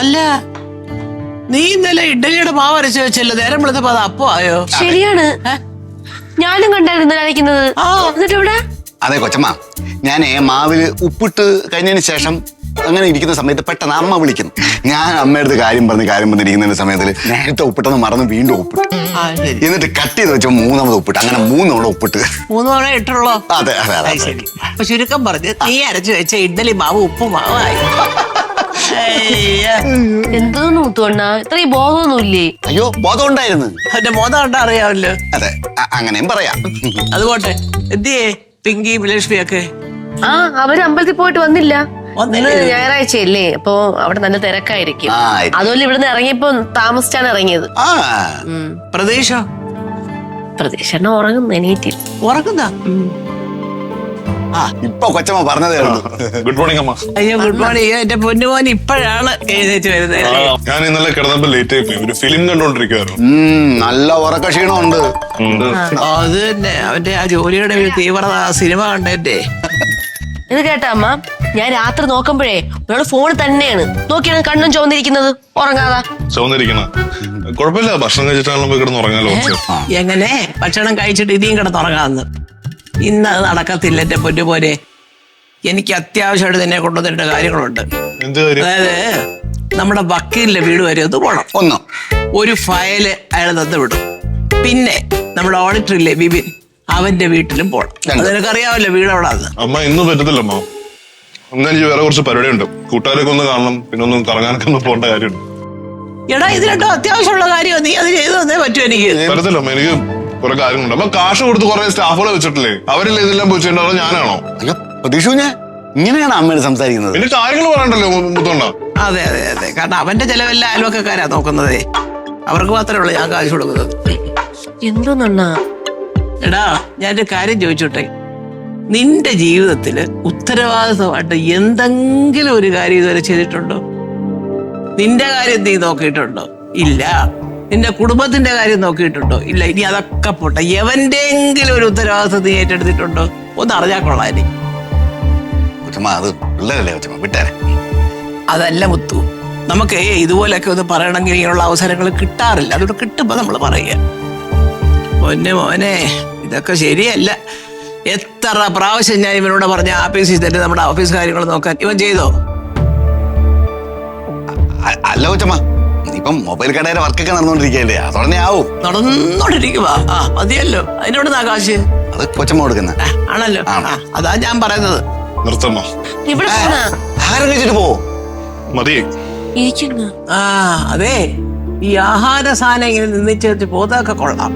അല്ല നീ ഇന്നലെ ഇഡ്ഡലിയുടെ മാവ് അരച്ച് വെച്ചല്ലോ, നേരം വിളിച്ചപ്പോ അത് അപ്പോ ആയോ? ശരിയാണ്, ഞാനും കണ്ടായിരുന്നു അരയ്ക്കുന്നത്. എന്നിട്ട് ഇവിടെ അതെ കൊച്ചമ്മ, ഞാനേ മാവില് ഉപ്പിട്ട് കഴിഞ്ഞതിന് ശേഷം അങ്ങനെ ഇരിക്കുന്ന സമയത്ത് പെട്ടെന്ന് അമ്മ വിളിക്കുന്നു. ഞാൻ അമ്മയുടെ കാര്യം പറഞ്ഞിരിക്കുന്ന സമയത്തിൽ നേരത്തെ ഉപ്പിട്ടെന്ന് മറന്ന് വീണ്ടും ഉപ്പിട്ട്, എന്നിട്ട് കട്ട് ചെയ്ത് വെച്ചോ 3ാമത് ഉപ്പിട്ട്, അങ്ങനെ 3 തവണ ഉപ്പിട്ട്. 3 തവണ ഇട്ടുള്ളോ? അതെ അതെ അതെ. ശരി. അപ്പൊ ചുരുക്കം പറഞ്ഞ് നീ അരച്ചു വെച്ച ഇഡ്ഡലി മാവ് ഉപ്പുമാവായി. എന്തോന്നു മുത്തുവണ്ണ, ഇത്രയും ബോധമൊന്നുമില്ലേ? അയ്യോ, ബോധം ഉണ്ടായിരുന്നു. അവന്റെ ബോധം കണ്ടാ അറിയാമല്ലോ. അതെ, അങ്ങനെയും പറയാം. അതുപോട്ടെ, എന്തിയേ പിങ്കി ലക്ഷ്മി ഒക്കെ? അവര് അമ്പലത്തിൽ പോയിട്ട് വന്നില്ല. ഞായറാഴ്ചയല്ലേ, അപ്പൊ അവിടെ നല്ല തിരക്കായിരിക്കും. അതുപോലെ ഇവിടുന്ന് ഇറങ്ങിയപ്പോ താമസിച്ചാണ് ഇറങ്ങിയത്. പ്രതീക്ഷ ഉറങ്ങുന്നു, എണീറ്റില്ല. ഉറങ്ങുന്ന ഇപ്പൊ കൊച്ചമ്മ പറഞ്ഞതേ ഉള്ളൂ. ഗുഡ് മോർണിംഗ് അമ്മ. അയ്യോ ഗുഡ് മോർണിംഗ്. എന്റെ പൊന്നുമോൻ ഇപ്പോഴാണ് എഴുന്നേറ്റ് വരുന്നത്. ഞാൻ ഇന്നലെ കിടന്നപ്പോ ലേറ്റ് ആയി പോയി, ഒരു ഫിലിം കണ്ടോണ്ടിരിക്കുവായിരുന്നു. നല്ല ഉറക്ക ക്ഷീണമുണ്ട്. അത് തന്നെ, അവന്റെ ആ ജോലിയുടെ ഒരു തീവ്രത സിനിമ കണ്ടേ. ഇത് കേട്ടാ അമ്മ, ഞാൻ രാത്രി നോക്കുമ്പോഴേ ഒരാള് ഫോൺ തന്നെയാണ് നോക്കിയാണ് കണ്ണും ചോന്നിരിക്കുന്നത്, ഉറങ്ങാതാ. ചോന്നിരിക്കണ കുഴപ്പമില്ല, ഭക്ഷണം കഴിച്ചിട്ടാണല്ലോ കിടന്ന് ഉറങ്ങാലോ. എങ്ങനെ ഭക്ഷണം കഴിച്ചിട്ട് ഇനിയും കിടന്നുറങ്ങാന്ന്? ഇന്ന് അത് നടക്കത്തില്ല എന്റെ പൊന്നുപോലെ. എനിക്ക് അത്യാവശ്യമായിട്ട് നിന്നെ കൊണ്ടുവന്നിട്ട് കാര്യങ്ങളുണ്ട്. അതായത് നമ്മുടെ വക്കീലിന്റെ വീട് വരെ ഒന്ന് പോണം. ഒരു ഫയല് അയാൾ തന്നു വിടും. പിന്നെ നമ്മുടെ ഓഡിറ്റർ ഇല്ലേ ബിബിൻ, അവന്റെ വീട്ടിലും പോണം. നിനക്കറിയാമല്ലോ വീട് അവിടെ. അമ്മ ഇന്നും പറ്റത്തില്ല അമ്മ, എന്നാ എനിക്ക് വേറെ കുറച്ച് പരിപാടിയുണ്ട്. കൂട്ടുകാരൊക്കെ ഒന്ന് കാണണം, പിന്നെ ഒന്ന് കറങ്ങാനൊക്കെ ഒന്ന് പോകേണ്ട കാര്യമുണ്ട്. എടാ ഇത് രണ്ടും അത്യാവശ്യമുള്ള കാര്യമോ? നീ അത് ചെയ്തു തന്നേ പറ്റൂ. എനിക്ക് പറ്റത്തില്ല അമ്മ, എനിക്ക് കുറെ കാര്യങ്ങളുണ്ട്. അപ്പൊ കാശ് കൊടുത്ത് കുറെ സ്റ്റാഫുകളെ വെച്ചിട്ടില്ലേ, അവരില്ല ഇതെല്ലാം പോയിട്ടുണ്ടോ? ഞാനാണോ? അയ്യോ പ്രതീക്ഷ, ഇങ്ങനെയാണ് അമ്മയോട് സംസാരിക്കുന്നത്. പിന്നെ കാര്യങ്ങൾ പറയണ്ടല്ലോ മുത്തോണ്ട. അതെ അതെ അതെ, കാരണം അവന്റെ ചെലവെല്ലാം അയൽവക്കക്കാരാ നോക്കുന്നതേ. അവർക്ക് മാത്രമേ ഉള്ളൂ ഞാൻ കാശ് കൊടുക്കുന്നത്. എന്തോന്നാ എടാ, ഞാനൊരു കാര്യം ചോദിച്ചോട്ടെ, നിന്റെ ജീവിതത്തില് ഉത്തരവാദിത്തമായിട്ട് എന്തെങ്കിലും ഒരു കാര്യം ഇതുവരെ ചെയ്തിട്ടുണ്ടോ? നിന്റെ കാര്യം നീ നോക്കിയിട്ടുണ്ടോ? ഇല്ല. നിന്റെ കുടുംബത്തിന്റെ കാര്യം നോക്കിയിട്ടുണ്ടോ? ഇല്ല. ഇനി അതൊക്കെ പോട്ടെ, എവന്റെങ്കിലും ഒരു ഉത്തരവാദിത്തം നീ ഏറ്റെടുത്തിട്ടുണ്ടോ? ഒന്ന് അറിഞ്ഞാൽ കൊള്ളാം. അതല്ല മുത്തു, നമുക്ക് ഇതുപോലെയൊക്കെ ഒന്ന് പറയണമെങ്കിൽ ഇങ്ങനെയുള്ള അവസരങ്ങൾ കിട്ടാറില്ല. അതുകൊണ്ട് കിട്ടുമ്പോ നമ്മൾ പറയുക. മോനെ ഇതൊക്കെ ശരിയല്ല. എത്ര പ്രാവശ്യം ഞാൻ ഇവനോട് പറഞ്ഞ ആഫീസിൽ തന്നെ നമ്മുടെ ഓഫീസ് കാര്യങ്ങൾ നോക്കാൻ. ഇവൻ ചെയ്തോ? അല്ല കൊച്ചമ്മ, ഇപ്പം മൊബൈൽ കടയുടെ വർക്കൊക്കെ നടന്നുകൊണ്ടിരിക്കല്ലേ, അതോടനെ ആവും. നടന്നുകൊണ്ടിരിക്കുവാ. മതിയല്ലോ, അതിനോട് കാശ് അത് കൊച്ചമ്മ കൊടുക്കുന്ന ആണല്ലോ. അതാ ഞാൻ പറയുന്നത്. നിർത്തമ്മ, ഇവിടെ ആഹാരം കഴിച്ചിട്ട് പോ. മതി. അതെ, ഈ ആഹാര സാധനം ഇങ്ങനെ നിന്നിച്ച് പോതൊക്കെ കൊള്ളാം.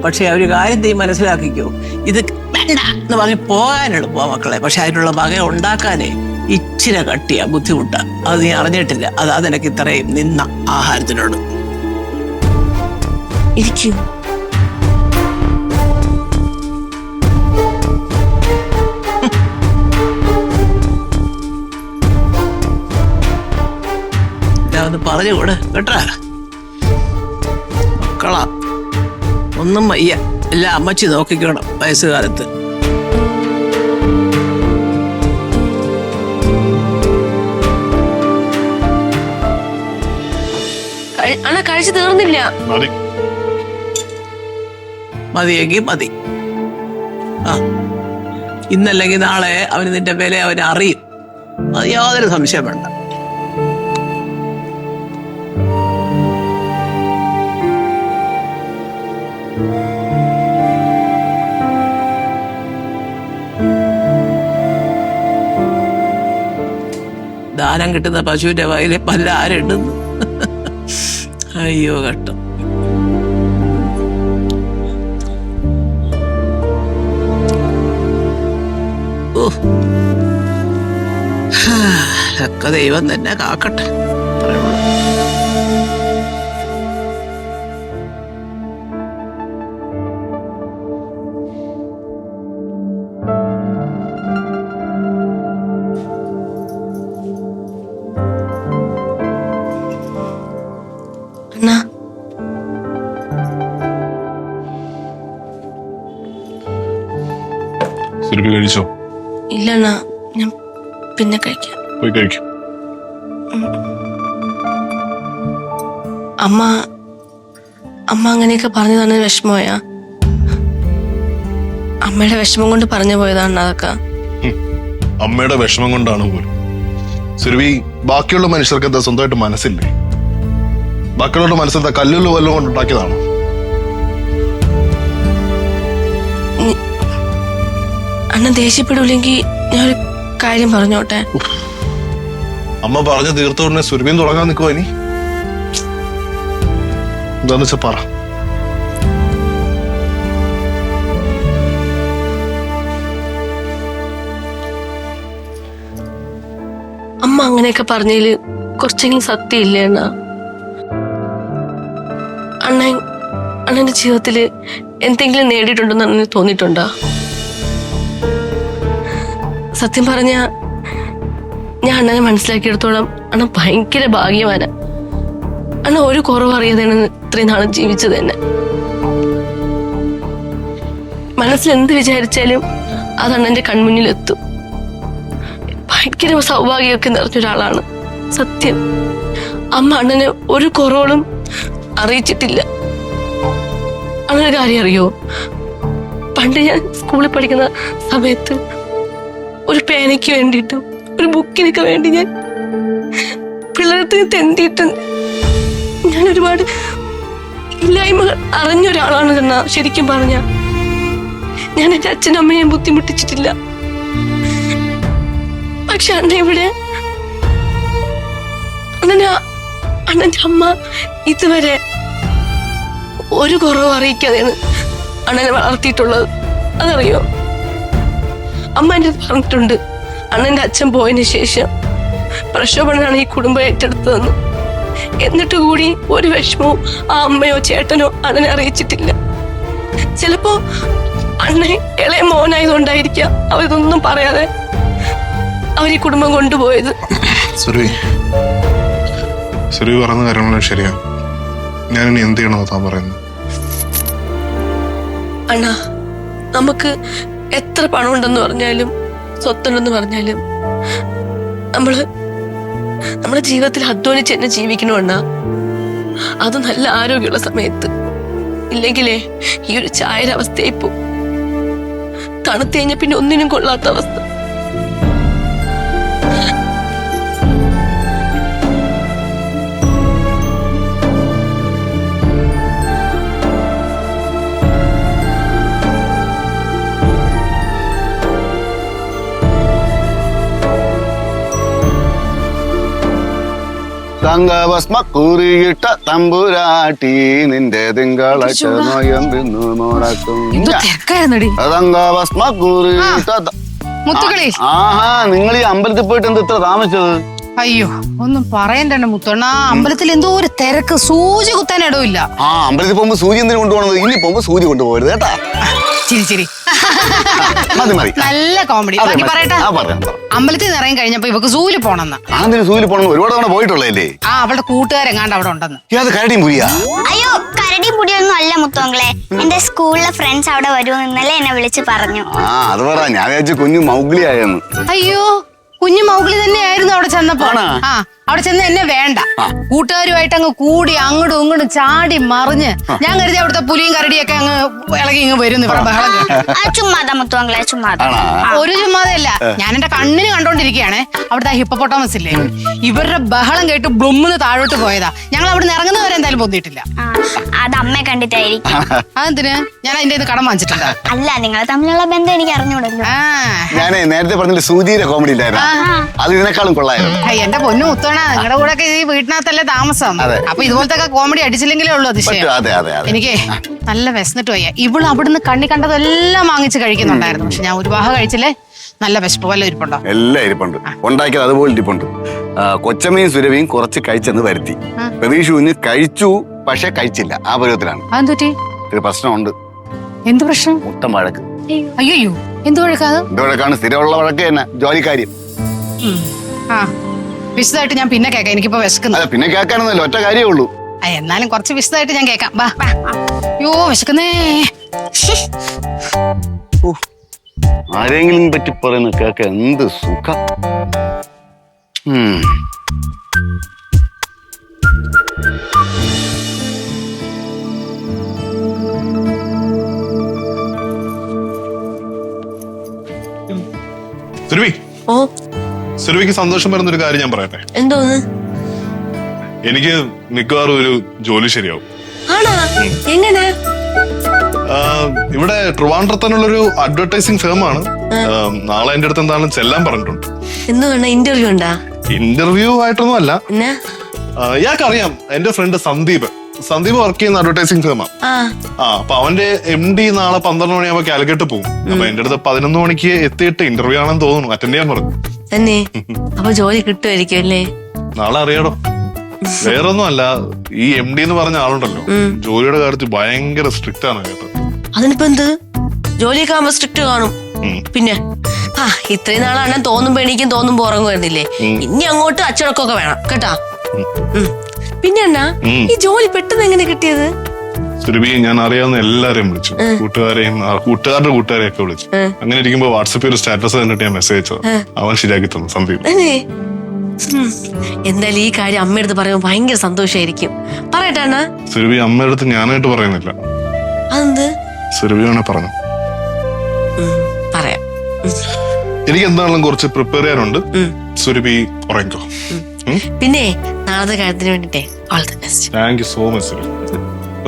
പക്ഷെ ഒരു കാര്യം നീ മനസ്സിലാക്കിക്കോ, ഇത് വേണ്ട എന്ന് പറഞ്ഞ് പോകാൻ എളുപ്പമാ മക്കളെ. പക്ഷെ അതിനുള്ള വക ഉണ്ടാക്കാനേ ഇച്ചിരി കട്ടിയാ, ബുദ്ധിമുട്ടാ. അത് നീ അറിഞ്ഞിട്ടില്ല. അതാ നിനക്ക് ഇത്രയും നിന്ന ആഹാരത്തിനോട്. ഒന്ന് പറഞ്ഞുകൂടെ കേട്ടാ മക്കളാ, ഒന്നും വയ്യ, എല്ലാം അമ്മച്ചി നോക്കിക്കണം വയസ്സുകാലത്ത്. കഴിച്ചു തീർന്നില്ല. മതിയെങ്കിൽ മതി. ഇന്നല്ലെങ്കിൽ നാളെ അവന് നിന്റെ വില അവന് അറിയും. അത് യാതൊരു സംശയം വേണ്ട. ദാനം കിട്ടുന്ന പശുവിന്റെ വയലിൽ പല്ല ആരിടുന്നു. അയ്യോ കഷ്ടം. ഒക്കെ ദൈവം തന്നെ കാക്കട്ടെ. കഴിച്ചോ? ഇല്ല, ഞാൻ പിന്നെ കഴിക്കാം. പോയി കഴിക്കും. അമ്മ അമ്മ അങ്ങനെയൊക്കെ പറഞ്ഞു തന്നെ വിഷമമായാ? അമ്മയുടെ വിഷമം കൊണ്ട് പറഞ്ഞു പോയതാണ് അതൊക്കെ. അമ്മയുടെ വിഷമം കൊണ്ടാണ് പോലും. സുരഭി, ബാക്കിയുള്ള മനുഷ്യർക്ക് എന്താ സ്വന്തമായിട്ട് മനസ്സില്ലേ? ബാക്കിയുള്ള മനസ്സെന്താ കല്ലുള്ള വല്ലതും കൊണ്ട് ഉണ്ടാക്കിയതാണോ? അണ്ണൻ ദേഷ്യപ്പെടില്ലെങ്കിൽ ഞാനൊരു കാര്യം പറഞ്ഞോട്ടെ. അമ്മ പറഞ്ഞു തീർത്ത ഉടനെ സുരഭിയും തുടങ്ങാൻ നിൽക്കുവാ ഇനി? എന്താന്ന് വെച്ചാ പറ. അമ്മ അങ്ങനെയൊക്കെ പറഞ്ഞതില് കുറച്ചെങ്കിലും സത്യമില്ലേ അണ്ണാ? അണ്ണന്റെ ജീവിതത്തില് എന്തെങ്കിലും നേടിയിട്ടുണ്ടെന്ന് അണ്ണന് തോന്നിയിട്ടുണ്ടോ? സത്യം പറഞ്ഞ ഞാൻ അണ്ണനെ മനസ്സിലാക്കിയെടുത്തോളം അണ്ണൻ ഭയങ്കര ഭാഗ്യവാന. അണ്ണ ഒരു കുറവ് അറിയാതെയാണ് ഇത്രയും നാളും ജീവിച്ചത് തന്നെ. മനസ്സിൽ എന്ത് വിചാരിച്ചാലും അത് അണ്ണന്റെ കൺമുന്നിലെത്തും. ഭയങ്കര സൗഭാഗ്യമൊക്കെ നിറഞ്ഞൊരാളാണ് സത്യം. അമ്മ അണ്ണന് ഒരു കുറവുകളും അറിയിച്ചിട്ടില്ല. അണ്ണന് കാര്യം അറിയോ? പണ്ട് ഞാൻ സ്കൂളിൽ പഠിക്കുന്ന സമയത്ത് ഒരു പേനയ്ക്ക് വേണ്ടിയിട്ടും ഒരു ബുക്കിനൊക്കെ വേണ്ടി ഞാൻ പിള്ളേരത്തിന് തെണ്ടിയിട്ടുണ്ട്. ഞാൻ ഒരുപാട് ഇല്ലായ്മകൾ അറിഞ്ഞൊരാളാണ് എന്നാ. ശരിക്കും പറഞ്ഞ ഞാൻ എന്റെ അച്ഛനും അമ്മയും ബുദ്ധിമുട്ടിച്ചിട്ടില്ല. പക്ഷെ അണ്ണ ഇവിടെ അണ്ണന്റെ അമ്മ ഇതുവരെ ഒരു കുറവ് അറിയിക്കാതെയാണ് അണ്ണനെ വളർത്തിയിട്ടുള്ളത്. അതറിയോ? അമ്മ എന്റെ പറഞ്ഞിട്ടുണ്ട്, അണ്ണന്റെ അച്ഛൻ പോയതിനു ശേഷം പ്രക്ഷോഭനാണ് ഈ കുടുംബം ഏറ്റെടുത്തതെന്ന്. എന്നിട്ട് കൂടി ഒരു വിഷമവും ആ അമ്മയോ ചേട്ടനോ അണ്ണനെ അറിയിച്ചിട്ടില്ല. ചിലപ്പോ അണ്ണൻ ഇളയ മോനായതുകൊണ്ടായിരിക്കാം അവരിതൊന്നും പറയാതെ അവർ ഈ കുടുംബം കൊണ്ടുപോയത്. സുരഭി പറഞ്ഞ കാര്യങ്ങളെല്ലാം ശരിയാ. ഞാനിനി എന്ത് ചെയ്യണമെന്ന് താൻ പറയുന്നത്? അണ്ണാ, നമുക്ക് എത്ര പണം ഉണ്ടെന്ന് പറഞ്ഞാലും സ്വത്തുണ്ടെന്ന് പറഞ്ഞാലും നമ്മുടെ ജീവിതത്തിൽ അധ്വാനിച്ച് തന്നെ ജീവിക്കണമെന്നാ. അത് നല്ല ആരോഗ്യമുള്ള സമയത്ത്. ഇല്ലെങ്കിലേ ഈ ഒരു ചായയുടെ അവസ്ഥയായി പോവും. തണുത്ത് കഴിഞ്ഞ പിന്നെ ഒന്നിനും കൊള്ളാത്ത അവസ്ഥ. തങ്കഭസ്മക്കുറിയിട്ട തമ്പുരാട്ടി നിന്റെ തിങ്കളാഴ്ച നോയമ്പെന്നു മുടക്കും. തങ്കഭസ്മക്കുറിയിട്ട ആഹാ, നിങ്ങൾ ഈ അമ്പലത്തിൽ പോയിട്ട് എന്ത് ഇത്ര താമസിച്ചത്? അയ്യോ, ഒന്നും പറയണ്ട മുത്തോണ്ണ. അമ്പലത്തിൽ എന്തോ ഒരു തിരക്ക്, സൂചി കുത്താൻ ഇടവില്ല. ആ, അമ്പലത്തിൽ പോകുമ്പോ സൂചി എന്തിനു കൊണ്ടുപോകണത്? ഇനി പോകുമ്പോ സൂചി കൊണ്ടുപോകരുത് കേട്ടാ. ചിരി ചിരി. മതി മതി. നല്ല കോമഡി. ബാക്കി പറയട്ടെ. അമ്പലത്തിൽ നിന്ന് ഇറങ്ങി കഴിഞ്ഞപ്പോ ഇവക്ക് സൂല് പോണെന്ന്. അതിന് സൂല് പോണെന്ന് ഒരുപാട് തവണ പോയിട്ടുള്ളതല്ലേ? ആ, അവളുടെ കൂട്ടുകാരെങ്ങാണ്ട് അവിടെ ഉണ്ടെന്ന്. അത് കരടിയും പുലിയാ? അയ്യോ, കരടിയും പുലിയൊന്നും അല്ല മുത്തോങ്ങളെ. എന്റെ സ്കൂളിലെ ഫ്രണ്ട്സ് അവിടെ വരുമെന്ന് ഇന്നലെ എന്നെ വിളിച്ച് പറഞ്ഞു. ആ, അത് പറ. ഞാൻ വിചാരിച്ചു കുഞ്ഞു മൗഗ്ലി ആയെന്ന്. അയ്യോ, കുഞ്ഞു മൗഗ്ലി തന്നെയായിരുന്നു അവിടെ ചെന്നപ്പോ. ആ, അവിടെ ചെന്ന് എന്നെ വേണ്ട, കൂട്ടുകാരുമായിട്ട് അങ്ങ് കൂടി അങ്ങോട്ടും ഇങ്ങോട്ടും ചാടി മറിഞ്ഞ് ഞാൻ കരുതി അവിടുത്തെ പുലിയും കരടിയൊക്കെ അങ്ങ് ഇളകി ഇങ്ങ് വരുന്നു. ഇവിടെ ബഹളം ചുമ്മാതാ മുത്തോങ്ങളെ, ചുമ്മാതാ. ഒരു ചുമ്മാതയല്ല, ഞാൻ എന്റെ കണ്ണിന് കണ്ടോണ്ടിരിക്കുകയാണ്. അവിടുത്തെ ഹിപ്പോപ്പൊട്ടാമസ് ഇല്ലേ, ഇവരുടെ ബഹളം കേട്ട് ബ്ലുമ്മിന്ന് താഴോട്ട് പോയതാ. ഞങ്ങൾ അവിടെ നിന്ന് ഇറങ്ങുന്നവരെ എന്തായാലും പൊന്തിയിട്ടില്ല. അത് അമ്മയെ കണ്ടിട്ടായിരിക്കും. അതെന്തിന്? ഞാൻ അതിന്റെ കടം വാങ്ങിച്ചിട്ടുണ്ടോ? അല്ല, നിങ്ങൾ തമ്മിലുള്ള ബന്ധം എനിക്ക് അറിഞ്ഞൂടല്ലോ. ഞാനേ നേരത്തെ പറഞ്ഞില്ല സൂചിയുടെ കോമഡി ഉണ്ടായിരുന്നു, അത് ഇതിനേക്കാളും കൊള്ളായിരുന്നു. എന്റെ പൊന്നു മുത്തോണ, നിങ്ങളുടെ കൂടെ ഒക്കെ ഈ വീട്ടിനകത്തല്ലേ താമസം. അപ്പൊ ഇതുപോലത്തെ കോമഡി അടിച്ചില്ലെങ്കിലേ ഉള്ളൂ അതിശയം. എനിക്ക് നല്ല വിശന്നിട്ട് വയ്യ. ഇവള് അവിടുന്ന് കണ്ണി കണ്ടതെല്ലാം വാങ്ങിച്ച് കഴിക്കുന്നുണ്ടായിരുന്നു. പക്ഷെ ഞാൻ ഒരു വാഹ കഴിച്ചില്ലേ. നല്ല വിശപ്പ്. വല്ല ഇരിപ്പുണ്ടോ? എല്ലാം ഇരിപ്പുണ്ട്. ഉണ്ടാക്കിയത് അതുപോലെ ഇരിപ്പുണ്ട്. കൊച്ചമ്മയും സുരഭിയും കുറച്ച് കഴിച്ചെന്ന് വരുത്തി. പ്രതീക്ഷ കുഞ്ഞ് കഴിച്ചു, പക്ഷെ കഴിച്ചില്ല. ആ പരുവത്തിലാണ്. അതെന്തുറ്റി? ഒരു പ്രശ്നമുണ്ട്. എന്ത് പ്രശ്നം? മൊത്തം വഴക്ക്. അയ്യോ, എന്ത് വഴക്കാണ്? എന്ത് വഴക്കാണ്? സ്ഥിരമുള്ള വഴക്ക് തന്നെ, ജോലിക്കാര്യം. ആ, വിശദമായിട്ട് ഞാൻ പിന്നെ കേക്കാം. എനിക്കിപ്പോ വിശക്കുന്നു. അല്ല, പിന്നെ കേൾക്കാനൊന്നുമല്ല, ഒറ്റ കാര്യമേ ഉള്ളൂ. എന്നാലും കുറച്ച് വിശദമായിട്ട് ഞാൻ കേക്കാം. വാ. അയ്യോ, വിശക്കുന്നേ. ആരെങ്കിലും പറ്റി പറയുന്ന കേൾക്കാൻ എന്ത് സുഖം. സുരഭിക്ക് സന്തോഷം വരുന്ന ഒരു കാര്യം ഞാൻ പറയട്ടെ. എന്തോന്ന്? എനിക്ക് മിക്കവാറും ഒരു ജോലി ശരിയാവും. ആണോ? എങ്ങനെ? ഇവിടെ ട്രിവാൻഡ്രത്തിനുള്ളൊരു അഡ്വർടൈസിങ് ഫേമാണ്. നാളെ എന്റെ അടുത്ത് എന്താണെന്ന് ചെല്ലാൻ പറഞ്ഞിട്ടുണ്ട്. എന്തുകൊണ്ടാ? ഇന്റർവ്യൂ ഉണ്ടാ? ഇന്റർവ്യൂ ആയിട്ടൊന്നും അല്ല. പിന്നെ ഇയാൾക്കറിയാം എന്റെ ഫ്രണ്ട് സന്ദീപ് വർക്ക് ചെയ്യുന്ന അഡ്വർടൈസിങ് ഫേമാണ്. അപ്പൊ അവന്റെ MD നാളെ 12 മണിയാകുമ്പോ കാലിക്കറ്റ് പോകും. അപ്പൊ എന്റെ അടുത്ത് 11 മണിക്ക് എത്തിയിട്ട് ഇന്റർവ്യൂ ആണെന്ന് തോന്നുന്നു. അറ്റൻഡ് ചെയ്യാൻ പറഞ്ഞു. തന്നെ? അപ്പൊ ജോലി കിട്ടുമായിരിക്കും അല്ലേ? നാളെ അറിയാടോ. വേറൊന്നും അല്ല, ഈ MD എന്ന് പറഞ്ഞ ആളുണ്ടല്ലോ, ജോലിയുടെ കാര്യത്തിൽ ഭയങ്കര സ്ട്രിക്റ്റ് ആണ് കേട്ടോ. അതിനിപ്പോ എന്ത്? ജോലിയൊക്കെ ആകുമ്പോ സ്ട്രിക്റ്റ് കാണും. പിന്നെ ഇത്രയും നാളാണ് തോന്നുമ്പോ എണീക്കും, തോന്നുമ്പോ ഉറങ്ങുമായിരുന്നില്ലേ? ഇനി അങ്ങോട്ട് അച്ചടക്കമൊക്കെ വേണം കേട്ടാ. പിന്നെ എന്നാ ഈ ജോലി പെട്ടെന്ന് എങ്ങനെ കിട്ടിയത്? സുരഭി, ഞാൻ അറിയാവുന്ന എല്ലാരെയും വിളിച്ചു, കൂട്ടുകാരെയും കൂട്ടുകാരുടെ കൂട്ടുകാരെയൊക്കെ വിളിച്ചു. അങ്ങനെ ഇരിക്കുമ്പോ വാട്സപ്പിൽ ഒരു സ്റ്റാറ്റസ് കണ്ടിട്ട് ഞാൻ മെസ്സേജ് അയച്ചത്. അവൻ ശരിയാക്കി തന്നു, സന്ദീപ്. എന്തായാലും ഈ കാര്യം അമ്മയടുത്ത് പറയുമ്പോ ഭയങ്കര സന്തോഷായിരിക്കും. പറയട്ടെ അണ്ണാ. സുരഭി, അമ്മയടുത്ത് ഞാനായിട്ട് പറയുന്നില്ല. അതെന്ത്? സുരഭിയാണ് പറഞ്ഞു. പറയാം. എനിക്ക് എന്താണെങ്കിലും കുറച്ച് പ്രിപ്പയർ ചെയ്യാനുണ്ട്. സുരഭി ഉറങ്ങിക്കോ. പിന്നെ നാളത്തെ കാര്യത്തിന് വേണ്ടിട്ടേ all the best. Thank you so much Surabhi.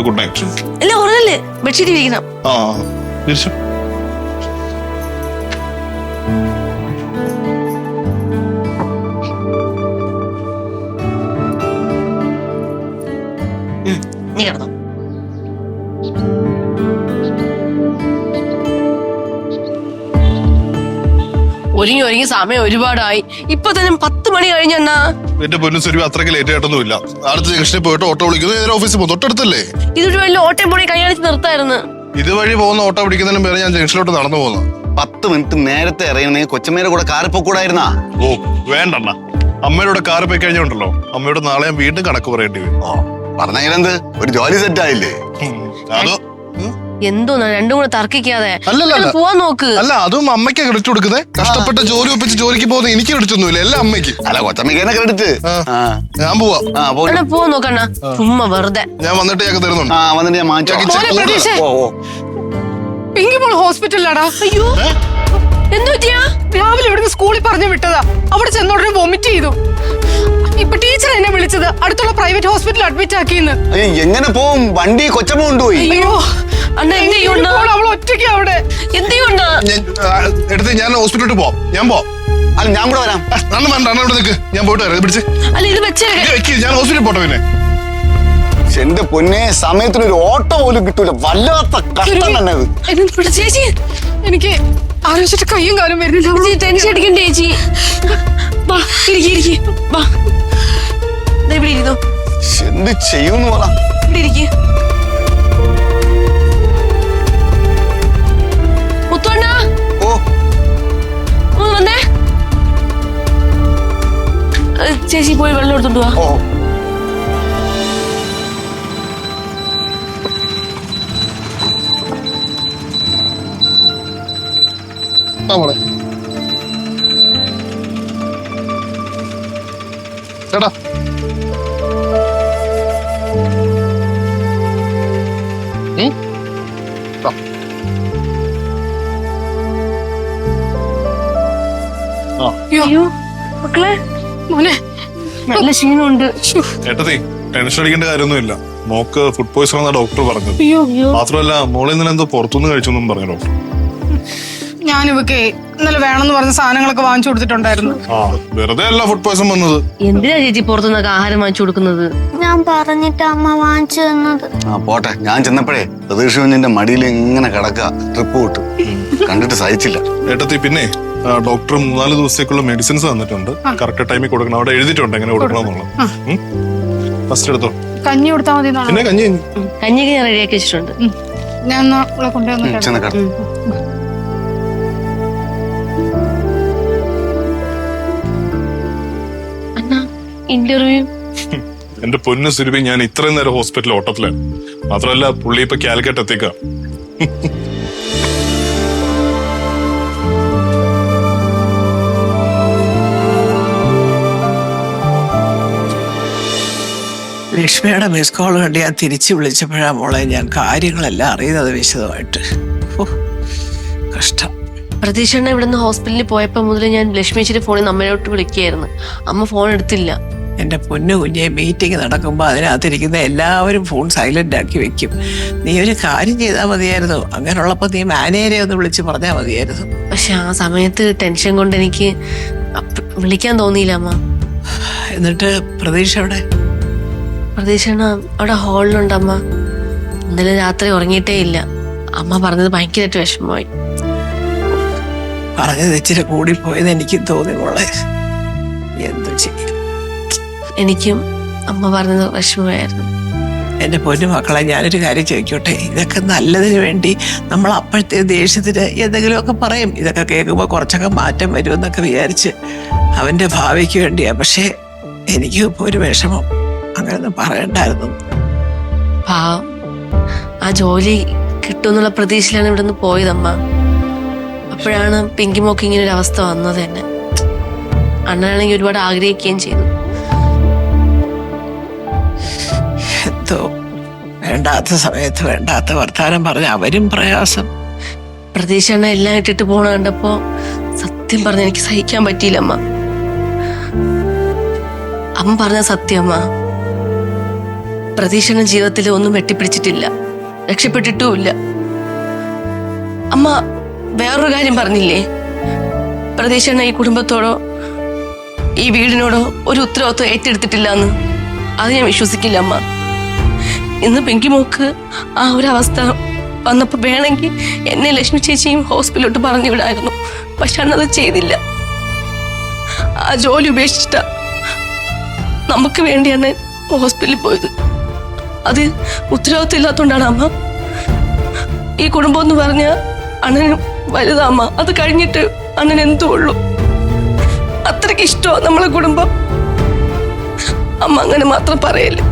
Good night. അല്ല ഉറങ്ങല്ലേ, ബെഡ്ഷീറ്റ് വിരിക്കണം. തിരിച്ചു. നീ കിടന്നോ. ഒരുങ്ങി സമയം ഒരുപാടായി. ഇപ്പൊ തന്നെ 10 മണി കഴിഞ്ഞെന്നാ. എന്റെ പൊന്നു സുരഭി, അത്രയ്ക്ക് ലേറ്റ് ആയിട്ടൊന്നും ഇല്ല. അടുത്ത ജംഗ്ഷനിൽ പോയിട്ട് ഓട്ടോ വിളിക്കുന്നത് ഓഫീസിൽ പോകും, തൊട്ടടുത്തല്ലേ. ഇതൊരു വലിയ ഓട്ടം പോയി കൈയാണിച്ച് നിർത്തായിരുന്നു. ഇതുവഴി പോകുന്ന ഓട്ടോ പിടിക്കുന്നതിന് പേരെ ഞാൻ ജംഗ്ഷനിലോട്ട് നടന്നു പോകുന്നു. 10 മിനിറ്റ് നേരത്തെ ഇറങ്ങണമെങ്കിൽ കൊച്ചമ്മയുടെ കൂടെ കാറിൽ പോയിക്കൂടായിരുന്നാ? ഓ വേണ്ടണ്ണ, അമ്മയുടെ കൂടെ കാറ് പോയി കഴിഞ്ഞുണ്ടല്ലോ, അമ്മയോട് നാളെ ഞാൻ വീണ്ടും കണക്ക് പറയേണ്ടി വരും. പറഞ്ഞെന്ത് ഒരു ജോലി സെറ്റ് ആയില്ലേ? അതോ എന്തോന്നാ രണ്ടും കൂടെ തർക്കിക്കാതെ അല്ലല്ല പോവാൻ നോക്ക്. അല്ല, അതും അമ്മയ്ക്ക് ക്രെഡിറ്റ് കൊടുക്കുന്നത്. കഷ്ടപ്പെട്ട് ജോലി ഒപ്പിച്ച് ജോലിക്ക് പോകുന്നത് എനിക്ക് ക്രെഡിറ്റ് ഒന്നുമില്ല, എല്ലാം അമ്മയ്ക്ക്. അല്ല, കൊച്ചമ്മയ്ക്ക് തന്നെ ക്രെഡിറ്റ്. ഞാൻ പോവാ. പോവാൻ നോക്കണ്ണ, ചുമ്മാ വെറുതെ. ഞാൻ വന്നിട്ട് ഞാൻ തരുന്നുണ്ട്. വന്നിട്ട് ഞാൻ മാറ്റി. ഹോസ്പിറ്റലിലാടാ. അയ്യോ, എന്തു പറ്റിയാ? രാവിലെ ഇവിടുന്ന് സ്കൂളിൽ പറഞ്ഞു വിട്ടതാ. അവിടെ ചെന്നോടനെ വൊമിറ്റ് ചെയ്തു. ഇപ്പൊ ടീച്ചർ എന്നെ വിളിച്ചത് അടുത്തുള്ള പ്രൈവറ്റ് ഹോസ്പിറ്റലിൽ അഡ്മിറ്റ് ആക്കിന്ന്. എങ്ങനെ പോവും? വണ്ടി കൊച്ചമ്മ കൊണ്ടുപോയി. അയ്യോ അണ്ണ, എന്ത് ചെയ്യണ്ട? അവൾ ഒറ്റയ്ക്ക് അവിടെ. എന്ത് ചെയ്യണ്ട? എടുത്ത് ഞാൻ ഹോസ്പിറ്റലിൽ പോവാം. ഞാൻ പോവാം. അല്ല, ഞാൻ കൂടെ വരാം. അണ്ണൻ വേണ്ട, അണ്ണ ഇവിടെ നിൽക്ക്. ഞാൻ പോയിട്ട് വരാം. പിടിച്ച് അല്ല, ഇത് വെച്ചേ. ഞാൻ ഹോസ്പിറ്റലിൽ പോട്ടെ. പിന്നെ എന്റെ പൊന്നെ, സമയത്തിനൊരു ഓട്ടോ പോലും കിട്ടൂല. വല്ലാത്ത കഷ്ടം തന്നെ അത്. ചേച്ചി, എനിക്ക് ആലോചിച്ചിട്ട് കയ്യും കാലും വരുന്നില്ല. ടെൻഷൻ അടിക്കണ്ട ചേച്ചി. ഇവിടെ ഇരുന്നോ. എന്ത് ചെയ്യൂന്ന് പറ. ഇവിടെ ഇരിക്ക്. മുത്തോണ്ണ, ഓ വന്നേ. ചേച്ചി പോയി വെള്ളം എടുത്തോണ്ട് പോവാ. ഓ ചേട്ടാ, അയ്യോ മക്കളെ, മോനെ നല്ല ക്ഷീണമുണ്ട്. ഏട്ടത്തി ടെൻഷൻ അടിക്കേണ്ട കാര്യമൊന്നുമില്ല. മോക്ക് ഫുഡ് പോയിസൺ എന്നാ ഡോക്ടർ പറഞ്ഞത്. മാത്രമല്ല, മോളിൽ നിന്ന് എന്തോ പുറത്തുനിന്ന് കഴിച്ചെന്നും പറഞ്ഞു ഡോക്ടർ. ഞാനിവക്ക് ഇന്നലെ വേണമെന്ന് പറഞ്ഞ സാധനങ്ങളൊക്കെ വാങ്ങിച്ചു കൊടുത്തിട്ടുണ്ടായിരുന്നു. വെറുതെ അല്ല ഫുഡ് പോയിസൺ വന്നത്. എന്തിനാ ചേച്ചി പുറത്തുനിന്നൊക്കെ ആഹാരം വാങ്ങിച്ചു കൊടുക്കുന്നത്? ഞാൻ പറഞ്ഞിട്ട് അമ്മ വാങ്ങിച്ചു തന്നത്. പോട്ടെ. ഞാൻ ചെന്നപ്പോഴേ പ്രതീക്ഷ കുഞ്ഞിന്റെ മടിയിൽ ഇങ്ങനെ കിടക്കുക. ട്രിപ്പ് വിട്ടു കണ്ടിട്ട് സഹിച്ചില്ല. ഏട്ടത്തി, പിന്നെ ഡോക്ടർ 3-4 ദിവസത്തേക്കുള്ള മെഡിസിൻസ് തന്നിട്ടുണ്ട്. കറക്റ്റ് ടൈമിൽ കൊടുക്കണം. അവിടെ എഴുതിയിട്ടുണ്ട് എങ്ങനെ കൊടുക്കണം എന്നുള്ളത്. ഫസ്റ്റ് എടുത്തോ. കഞ്ഞി കൊടുത്താൽ മതി. പിന്നെ കഞ്ഞിക്ക് ഞാൻ റെഡിയാക്കി വെച്ചിട്ടുണ്ട്. ഞാൻ കൊണ്ടുവന്നു. ഇന്റർവ്യൂ. എന്റെ പൊന്നു സുരഭി, ഞാൻ ഇത്രയും നേരം ഹോസ്പിറ്റലിൽ ഓട്ടത്തിലാണ്. മാത്രമല്ല, പുള്ളി ഇപ്പൊ കാലിക്കറ്റ് എത്തിക്ക. ലക്ഷ്മിയുടെ മിസ് കോൾ കണ്ട് ഞാൻ തിരിച്ചു വിളിച്ചപ്പോഴാ മോളെ ഞാൻ കാര്യങ്ങളെല്ലാം അറിയുന്നത് വിശദമായിട്ട്. കഷ്ടം. പ്രതീക്ഷണ്ണ ഇവിടുന്ന് ഹോസ്പിറ്റലിൽ പോയപ്പോ മുതൽ ഞാൻ ലക്ഷ്മിച്ചിയുടെ ഫോണിൽ അമ്മയോട്ട് വിളിക്കുകയായിരുന്നു. അമ്മ ഫോൺ എടുത്തില്ല. എൻ്റെ പൊന്നു കുഞ്ഞെ, മീറ്റിംഗ് നടക്കുമ്പോൾ അതിനകത്തിരിക്കുന്ന എല്ലാവരും ഫോൺ സൈലന്റ് ആക്കി വെക്കും. നീ ഒരു കാര്യം ചെയ്താൽ മതിയായിരുന്നു. അങ്ങനെയുള്ളപ്പോൾ നീ മാനേജരെ ഒന്ന് വിളിച്ച് പറഞ്ഞാൽ മതിയായിരുന്നു. പക്ഷെ ആ സമയത്ത് ടെൻഷൻ കൊണ്ട് എനിക്ക് വിളിക്കാൻ തോന്നിയില്ല അമ്മ. എന്നിട്ട് പ്രതീക്ഷ അവിടെ? പ്രതീക്ഷണ്ണ അവിടെ ഹാളിലുണ്ട് അമ്മ. ഇന്നലെ രാത്രി ഉറങ്ങിയിട്ടേ ഇല്ല. അമ്മ പറഞ്ഞത് ഭയങ്കരമായിട്ട് വിഷമമായി. പറഞ്ഞത് ഇച്ചിരി കൂടിപ്പോയെന്ന് എനിക്കും തോന്നി മോളെ. എന്തു ചെയ്യും? എനിക്കും അമ്മ പറഞ്ഞത് വിഷമമായിരുന്നു. എൻ്റെ പൊന്നു മക്കളെ, ഞാനൊരു കാര്യം ചോദിക്കോട്ടെ? ഇതൊക്കെ നല്ലതിന് വേണ്ടി നമ്മൾ അപ്പോഴത്തെ ദേഷ്യത്തിന് എന്തെങ്കിലുമൊക്കെ പറയും. ഇതൊക്കെ കേൾക്കുമ്പോൾ കുറച്ചൊക്കെ മാറ്റം വരുമെന്നൊക്കെ വിചാരിച്ച് അവൻ്റെ ഭാവിക്ക് വേണ്ടിയാ. പക്ഷേ എനിക്ക് ഇപ്പോൾ ഒരു വിഷമം. അങ്ങനെയൊന്നും പറയണ്ടായിരുന്നു. പാവം, ആ ജോലി കിട്ടുമെന്നുള്ള പ്രതീക്ഷയിലാണ് ഇവിടെ നിന്ന് പോയതമ്മ. അപ്പോഴാണ് പിങ്കിമോക്ക് ഇങ്ങനെ ഒരു അവസ്ഥ വന്നത് തന്നെ. അണ്ണനാണെങ്കിൽ ഒരുപാട് ആഗ്രഹിക്കുകയും ചെയ്തു. എന്തോ വേണ്ടാത്ത സമയത്ത് വേണ്ടാത്ത വർത്താനം പറഞ്ഞ അവരും പ്രയാസം. പ്രതീക്ഷ അണ്ണ എല്ലാം ഇട്ടിട്ട് പോണ കണ്ടപ്പോ സത്യം പറഞ്ഞ എനിക്ക് സഹിക്കാൻ പറ്റിയില്ല അമ്മ. അമ്മ പറഞ്ഞ സത്യം അമ്മ. പ്രതീക്ഷ അണ്ണ ജീവിതത്തിൽ ഒന്നും വെട്ടിപ്പിടിച്ചിട്ടില്ല, രക്ഷപ്പെട്ടിട്ടുമില്ല. അമ്മ വേറൊരു കാര്യം പറഞ്ഞില്ലേ? പ്രതീക്ഷ അണ്ണ ഈ കുടുംബത്തോടോ ഈ വീടിനോടോ ഒരു ഉത്തരവാദിത്വം ഏറ്റെടുത്തിട്ടില്ല എന്ന്. അത് ഞാൻ വിശ്വസിക്കില്ല അമ്മ. ഇന്ന് പെങ്കിമോക്ക് ആ ഒരു അവസ്ഥ വന്നപ്പോ വേണമെങ്കിൽ എന്നെ ലക്ഷ്മി ചേച്ചിയും ഹോസ്പിറ്റലിലോട്ട് പറഞ്ഞു വിടായിരുന്നു. പക്ഷെ അന്നത് ചെയ്തില്ല. ആ ജോലി ഉപേക്ഷിച്ചിട്ട നമുക്ക് വേണ്ടിയാണ് ഹോസ്പിറ്റലിൽ പോയത്. അത് ഉത്തരവാദിത്വം ഇല്ലാത്തതുകൊണ്ടാണ് അമ്മ. ഈ കുടുംബം എന്ന് പറഞ്ഞ അണ്ണന് വലുതാ അമ്മ. അത് കഴിഞ്ഞിട്ട് അണ്ണൻ എന്തോ ഉള്ളൂ. അത്രയ്ക്ക് ഇഷ്ടമാണ് നമ്മളെ കുടുംബം. അമ്മ അങ്ങനെ മാത്രം പറയല്ലേ.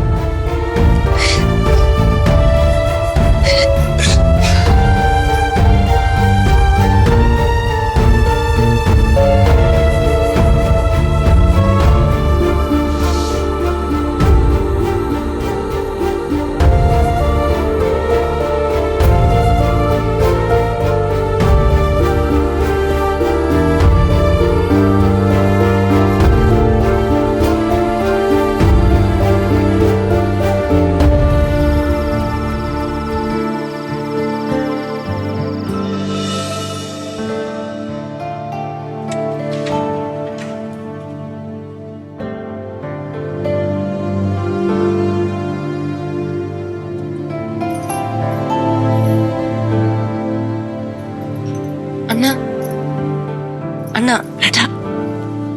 അണ്ണ ഏട്ടാ,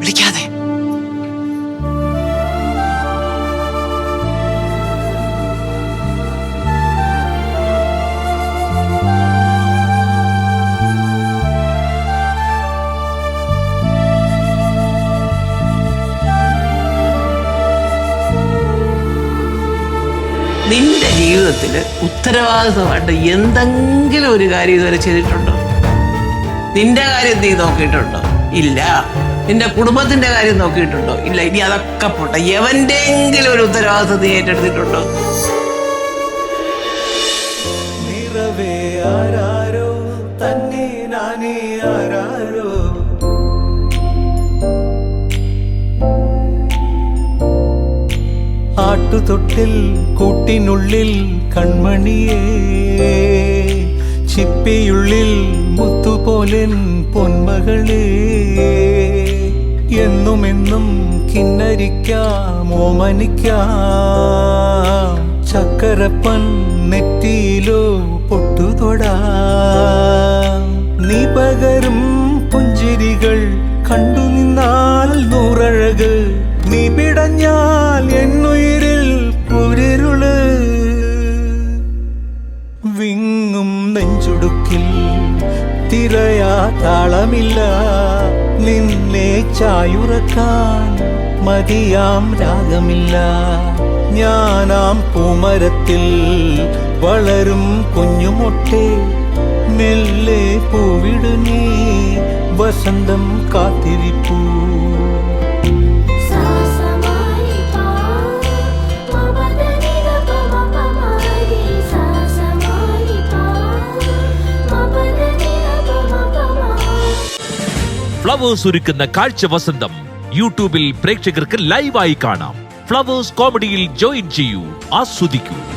വിളിക്കാതെ. നിന്റെ ജീവിതത്തിൽ ഉത്തരവാദിത്തമായിട്ട് എന്തെങ്കിലും ഒരു കാര്യം ഇതുവരെ ചെയ്തിട്ടുണ്ടോ? നിന്റെ കാര്യം നീ നോക്കിയിട്ടുണ്ടോ? ഇല്ല. നിന്റെ കുടുംബത്തിന്റെ കാര്യം നോക്കിയിട്ടുണ്ടോ? ഇല്ല. ഇനി അതൊക്കെ പോട്ടെ, എവന്റെങ്കിലും ഒരു ഉത്തരവാദിത്വം നീ ഏറ്റെടുത്തിട്ടുണ്ടോ? ആട്ടുതൊട്ടിൽ കൂട്ടിനുള്ളിൽ കൺമണിയേ, ചിപ്പിയുള്ളിൽ മുത്തുപോലൻ പൊന്മകളേ, എന്നുമെന്നും കിന്നരിക്കാം ഓമനിക്കാം, ചക്കരപ്പൻ നെറ്റിയിലോ പൊട്ടുതൊടാം. നീ പകരും പുഞ്ചിരികൾ കണ്ടു നിന്നാൽ നൂറഴക്, നീ പിടഞ്ഞാൽ എന്നുയിരിൽ കുരിരുള്. വിങ്ങും നെഞ്ചുടുക്കിൽ തിരയാ താളമില്ല, നിന്നെ ചായുറക്കാൻ മതിയാം രാഗമില്ല. ഞാനാം പൂമരത്തിൽ വളരും കുഞ്ഞുമൊട്ടെ, മെല്ലെ പൂവിടു നീ വസന്തം കാത്തിരിപ്പൂ. ഫ്ലവേഴ്സ് ഒരുക്കുന്ന കാഴ്ച വസന്തം യൂട്യൂബിൽ പ്രേക്ഷകർക്ക് ലൈവായി കാണാം. ഫ്ലവേഴ്സ് കോമഡിയിൽ ജോയിൻ ചെയ്യൂ, ആസ്വദിക്കൂ.